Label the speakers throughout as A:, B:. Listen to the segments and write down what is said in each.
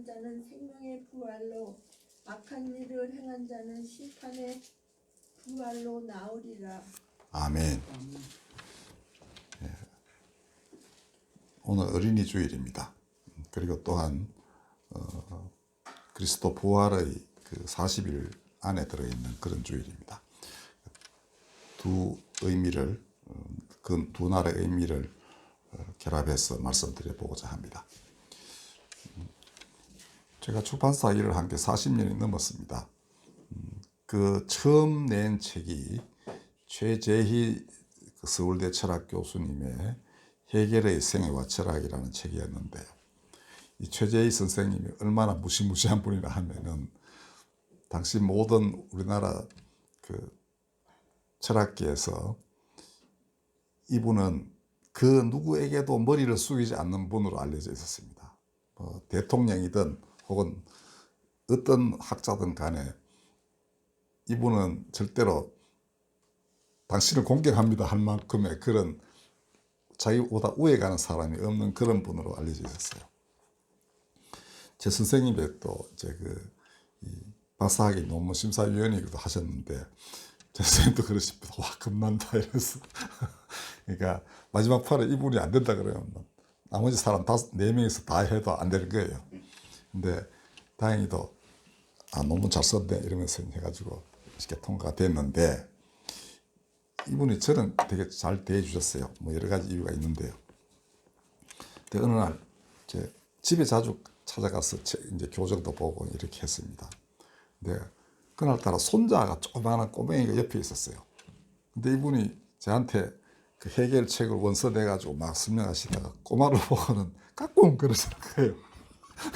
A: 자는 생명의 부활로 악한 일을 행한 자는 심판의 부활로 나오리라.
B: 아멘. 예. 오늘 어린이 주일입니다. 그리고 또한 그리스도 부활의 그 40일 안에 들어있는 그런 주일입니다. 두 의미를 그 두 날의 의미를 결합해서 말씀드려보고자 합니다. 제가 출판사 일을 한 게 40년이 넘었습니다. 그 처음 낸 책이 최재희 서울대 철학 교수님의 해겔의 생애와 철학이라는 책이었는데요. 이 최재희 선생님이 얼마나 무시무시한 분이라 하면은 당시 모든 우리나라 그 철학계에서 이분은 그 누구에게도 머리를 숙이지 않는 분으로 알려져 있었습니다. 대통령이든 혹은 어떤 학자든 간에 이분은 절대로 당신을 공격합니다 할 만큼의 그런 자기보다 우에 가는 사람이 없는 그런 분으로 알려져 있었어요. 제 선생님이 또 이제 박사학위 논문 심사위원이기도 하셨는데 제 선생님도 그러십니다. 와 겁난다 이래서 그러니까 마지막 판에 이분이 안 된다 그러면 나머지 사람 4명이서 다 해도 안 되는 거예요. 근데 다행히도 논문 잘 썼네 이러면서 해가지고 쉽게 통과가 됐는데 이분이 저는 되게 잘 대해주셨어요. 뭐 여러 가지 이유가 있는데요. 근데 어느 날 제 집에 자주 찾아가서 이제 교정도 보고 이렇게 했습니다. 근데 그날따라 손자가 조그마한 꼬맹이가 옆에 있었어요. 근데 이분이 저한테 그 해결 책을 원서 내가지고 막 설명하시다가 꼬마를 보고는 까꿍 그러시는 거예요.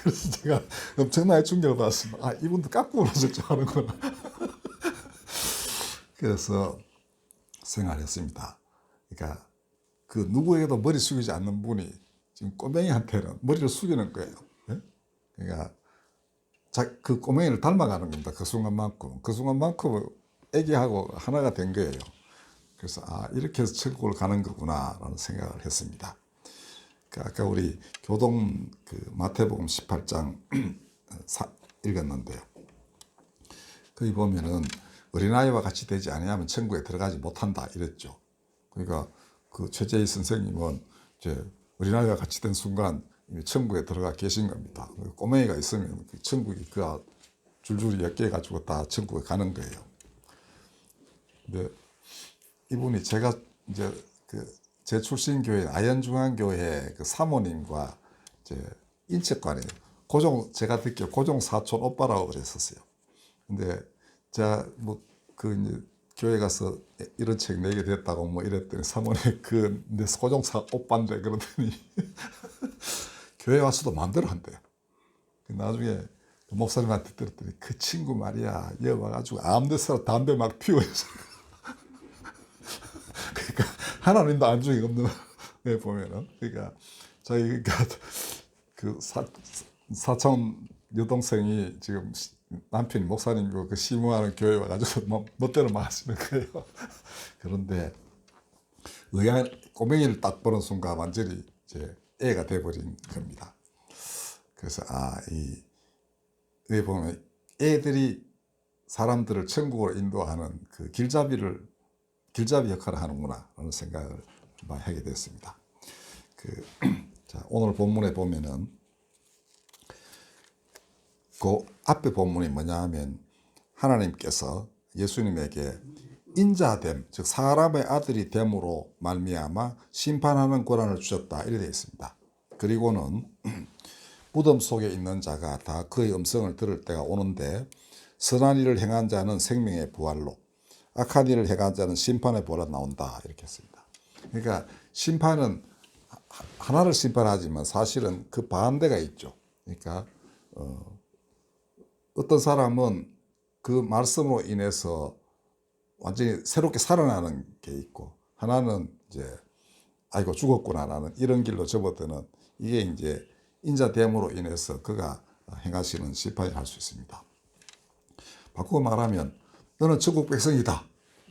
B: 그래서 제가 엄청나게 충격을 받았습니다. 이분도 까꿍을 하실 줄 아는구나. 그래서 생활했습니다. 그러니까 그 누구에게도 머리 숙이지 않는 분이 지금 꼬맹이한테는 머리를 숙이는 거예요. 네? 그러니까 그 꼬맹이를 닮아가는 겁니다. 그 순간만큼 애기하고 하나가 된 거예요. 그래서 이렇게 해서 천국을 가는 거구나 라는 생각을 했습니다. 아까 우리 교동 마태복음 18장 읽었는데요. 거기 보면은 어린아이와 같이 되지 아니하면 천국에 들어가지 못한다 이랬죠. 그러니까 그 최재희 선생님은 이제 어린아이와 같이 된 순간 이미 천국에 들어가 계신 겁니다. 꼬맹이가 있으면 천국이 그가 줄줄이 엮여 가지고 다 천국에 가는 거예요. 근데 이분이 제가 이제 제 출신 교회 아현중앙교회 그 사모님과 이제 인척관이에요. 제가 듣기에 고종 사촌 오빠라고 그랬었어요. 근데 제가 이제 교회 가서 이런 책 내게 됐다고 이랬더니 사모님 내 고종사 오빠인데 그러더니 교회 와서도 마음대로 한대요. 나중에 목사님한테 들었더니 그 친구 말이야 여기 와가지고 아무 데서나 담배 막 피워요. 그러니까 하나님도 안중이 없는 애 보면은 그러니까 사촌 여동생이 지금 남편이 목사님이고 그 시무하는 교회 와가지고 멋대로 막 하시는 거예요. 그런데 꼬맹이를 딱 보는 순간 완전히 이제 애가 돼버린 겁니다. 그래서 여기 보면 애들이 사람들을 천국으로 인도하는 그 길잡이 역할을 하는구나 라는 생각을 많이 하게 됐습니다. 자, 오늘 본문에 보면은 그 앞에 본문이 뭐냐 하면 하나님께서 예수님에게 인자됨, 즉 사람의 아들이 됨으로 말미암아 심판하는 권한을 주셨다 이렇게 되어 있습니다. 그리고는 무덤 속에 있는 자가 다 그의 음성을 들을 때가 오는데 선한 일을 행한 자는 생명의 부활로 악한 일을 행한 자는 심판의 부활로 나온다 이렇게 했습니다. 그러니까 심판은 하나를 심판하지만 사실은 그 반대가 있죠. 그러니까 어떤 사람은 그 말씀으로 인해서 완전히 새롭게 살아나는 게 있고 하나는 이제 아이고 죽었구나라는 이런 길로 접어드는 이게 이제 인자됨으로 인해서 그가 행하시는 심판을 할 수 있습니다. 바꾸고 말하면 너는 천국 백성이다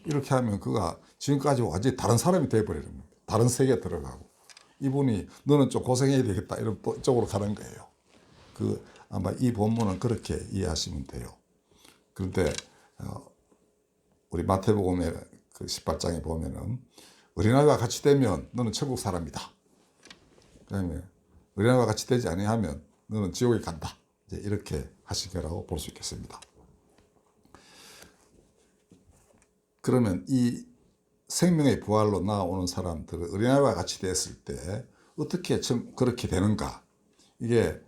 B: 이렇게 하면 그가 지금까지 완전히 다른 사람이 되어버리는 겁니다. 다른 세계에 들어가고 이분이 너는 좀 고생해야 되겠다 이러면 또 이쪽으로 가는 거예요. 그 아마 이 본문은 그렇게 이해하시면 돼요. 그런데 우리 마태복음의 그 18장에 보면은 어린아이와 같이 되면 너는 천국 사람이다. 그다음에 어린아이와 같이 되지 아니하면 너는 지옥에 간다. 이제 이렇게 하신 거라고 볼 수 있겠습니다. 그러면 이 생명의 부활로 나아오는 사람들은 어린아이와 같이 됐을 때 어떻게 그렇게 되는가? 이게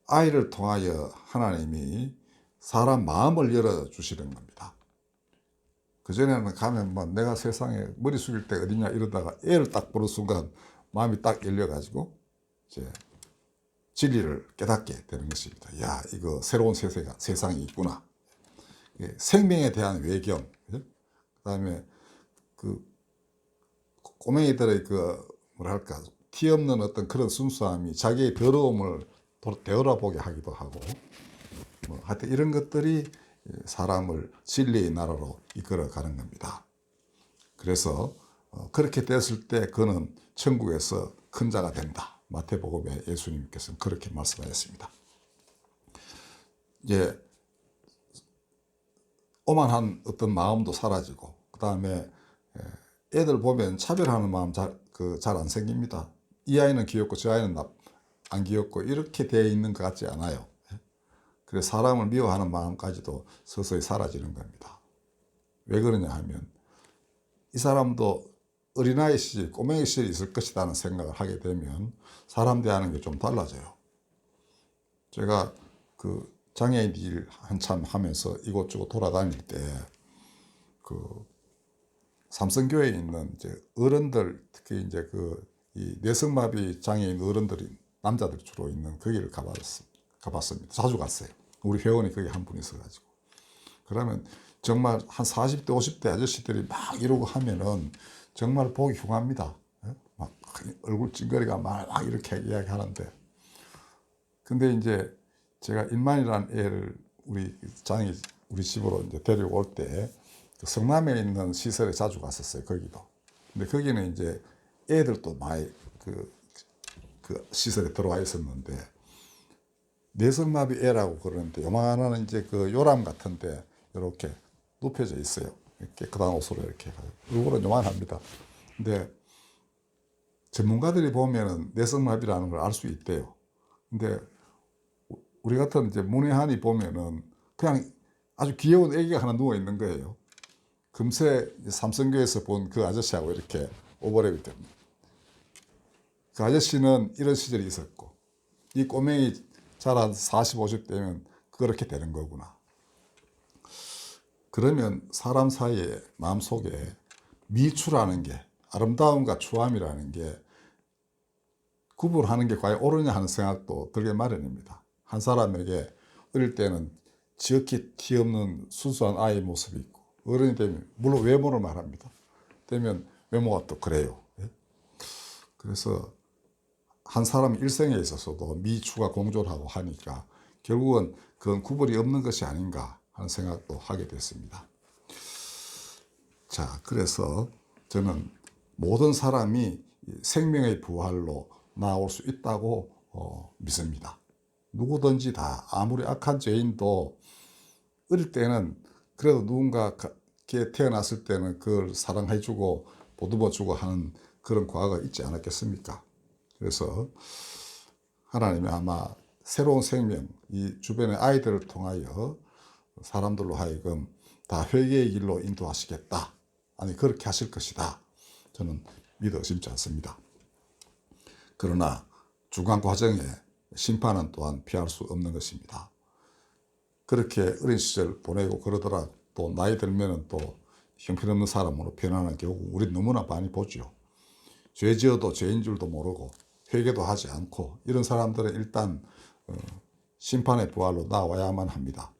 B: 아이를 통하여 하나님이 사람 마음을 열어주시는 겁니다. 그전에는 가면 뭐 내가 세상에 머리 숙일 때 어디냐 이러다가 애를 딱 보는 순간 마음이 딱 열려가지고 이제 진리를 깨닫게 되는 것입니다. 야, 이거 새로운 세상이 있구나. 생명에 대한 외경, 그 다음에 그 꼬맹이들의 그 뭐랄까 티 없는 어떤 그런 순수함이 자기의 더러움을 되돌아보게 하기도 하고, 뭐 하여튼 이런 것들이 사람을 진리의 나라로 이끌어 가는 겁니다. 그래서 그렇게 됐을 때 그는 천국에서 큰 자가 된다. 마태복음에 예수님께서는 그렇게 말씀하셨습니다. 이제 오만한 어떤 마음도 사라지고, 그 다음에 애들 보면 차별하는 마음 잘 안 생깁니다. 이 아이는 귀엽고 저 아이는 안 귀엽고 이렇게 되어 있는 것 같지 않아요. 그래서 사람을 미워하는 마음까지도 서서히 사라지는 겁니다. 왜 그러냐 하면 이 사람도 어린아이 시절, 꼬맹이 시절이 있을 것이라는 생각을 하게 되면 사람 대하는 게 좀 달라져요. 제가 그 장애인 일 한참 하면서 이곳저곳 돌아다닐 때 그 삼성교회에 있는 이제 어른들, 특히 이제 이 뇌성마비 장애인 어른들이 남자들이 주로 있는 거기를 가봤습니다. 자주 갔어요. 우리 회원이 거기 한 분 있어가지고. 그러면 정말 한 40대, 50대 아저씨들이 막 이러고 하면은 정말 보기 흉합니다. 막 얼굴 찡그리가 막 이렇게 이야기하는데. 근데 이제 제가 일만이라는 애를 우리 집으로 이제 데려올 때 성남에 있는 시설에 자주 갔었어요. 거기도. 근데 거기는 이제 애들도 많이 그 시설에 들어와 있었는데 뇌성마비 애라고 그러는데 요만한 이제 그 요람 같은데 이렇게 눕혀져 있어요. 깨끗한 옷으로 이렇게. 얼굴은 요만합니다. 근데 전문가들이 보면은 뇌성마비라는 걸 알 수 있대요. 근데 우리 같은 이제 문외한이 보면은 그냥 아주 귀여운 애기가 하나 누워 있는 거예요. 금세 삼성교에서 본 그 아저씨하고 이렇게 오버랩이 됩니다. 그 아저씨는 이런 시절이 있었고, 이 꼬맹이 자라 40, 50 되면 그렇게 되는 거구나. 그러면 사람 사이에 마음속에 미추라는 게, 아름다움과 추함이라는 게 구분하는 게 과연 옳으냐 하는 생각도 들게 마련입니다. 한 사람에게 어릴 때는 지극히 티 없는 순수한 아이의 모습이 있고, 어른이 되면, 물론 외모를 말합니다. 되면 외모가 또 그래요. 그래서 한 사람 일생에 있어서도 미추가 공존하고 하니까 결국은 그건 구분이 없는 것이 아닌가 하는 생각도 하게 됐습니다. 자, 그래서 저는 모든 사람이 생명의 부활로 나올 수 있다고 믿습니다. 누구든지 다 아무리 악한 죄인도 어릴 때는 그래도 누군가께 태어났을 때는 그걸 사랑해주고 보듬어주고 하는 그런 과거가 있지 않았겠습니까? 그래서 하나님이 아마 새로운 생명, 이 주변의 아이들을 통하여 사람들로 하여금 다 회개의 길로 인도하시겠다. 아니 그렇게 하실 것이다. 저는 믿어 의심치 않습니다. 그러나 중간 과정에 심판은 또한 피할 수 없는 것입니다. 그렇게 어린 시절 보내고 그러더라 또 나이 들면은 또 형편없는 사람으로 변하는 경우 우리 너무나 많이 보죠. 죄 지어도 죄인 줄도 모르고 회개도 하지 않고 이런 사람들은 일단 심판의 부활로 나와야만 합니다.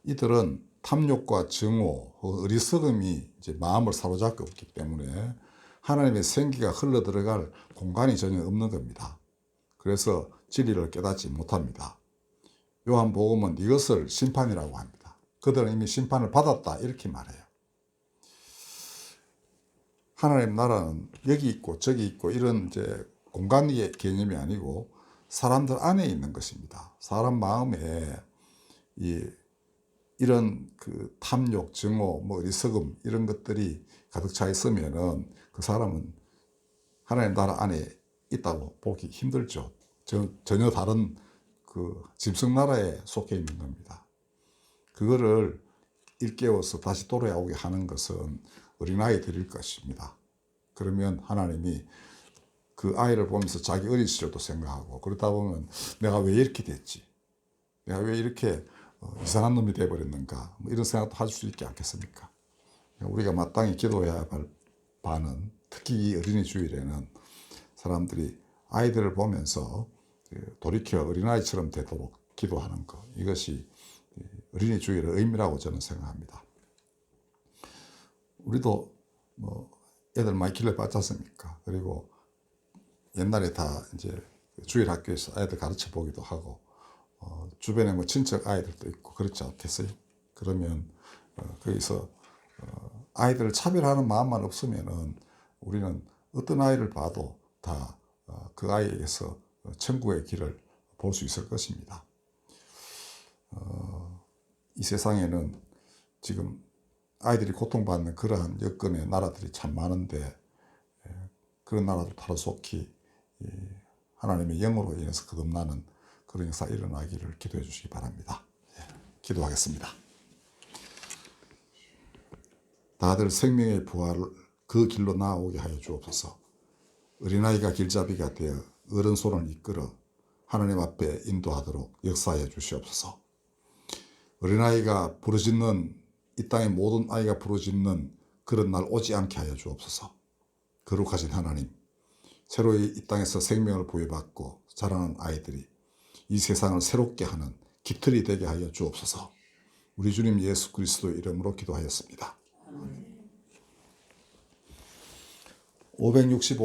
B: 이들은 탐욕과 증오, 어리석음이 이제 마음을 사로잡고 있기 때문에 하나님의 생기가 흘러 들어갈 공간이 전혀 없는 겁니다. 그래서 진리를 깨닫지 못합니다. 요한복음은 이것을 심판이라고 합니다. 그들은 이미 심판을 받았다 이렇게 말해요. 하나님 나라는 여기 있고 저기 있고 이런 이제 공간의 개념이 아니고 사람들 안에 있는 것입니다. 사람 마음에 이런 그 탐욕, 증오, 뭐 어리석음 이런 것들이 가득 차 있으면은 그 사람은 하나님 나라 안에 있다고 보기 힘들죠. 전혀 다른 그 짐승 나라에 속해 있는 겁니다. 그거를 일깨워서 다시 돌아오게 하는 것은 어린아이들일 것입니다. 그러면 하나님이 그 아이를 보면서 자기 어린 시절도 생각하고, 그러다 보면 내가 왜 이렇게 됐지? 내가 왜 이렇게 이상한 놈이 되어버렸는가? 뭐 이런 생각도 할 수 있지 않겠습니까? 우리가 마땅히 기도해야 할 바는, 특히 이 어린이 주일에는 사람들이 아이들을 보면서 돌이켜 어린아이처럼 되도록 기도하는 것, 이것이 어린이 주일의 의미라고 저는 생각합니다. 우리도 뭐 애들 많이 길러봤지 않습니까? 그리고 옛날에 다 이제 주일 학교에서 아이들 가르쳐 보기도 하고, 주변에 뭐 친척 아이들도 있고 그렇지 않겠어요? 그러면 거기서 아이들을 차별하는 마음만 없으면은 우리는 어떤 아이를 봐도 다 그 아이에게서 천국의 길을 볼 수 있을 것입니다. 이 세상에는 지금 아이들이 고통받는 그러한 여건의 나라들이 참 많은데, 그런 나라들 하루속히 하나님의 영으로 인해서 거듭나는 그런 역사가 일어나기를 기도해 주시기 바랍니다. 기도하겠습니다. 다들 생명의 부활을 그 길로 나아오게 하여 주옵소서. 어린아이가 길잡이가 되어 어른손을 이끌어 하나님 앞에 인도하도록 역사해 주시옵소서. 어린아이가 부르짖는, 이 땅의 모든 아이가 부르짖는 그런 날 오지 않게 하여 주옵소서. 거룩하신 하나님, 새로이 이 땅에서 생명을 부여받고 자라는 아이들이 이 세상을 새롭게 하는 깃털이 되게 하여 주옵소서. 우리 주님 예수 그리스도의 이름으로 기도하였습니다. 565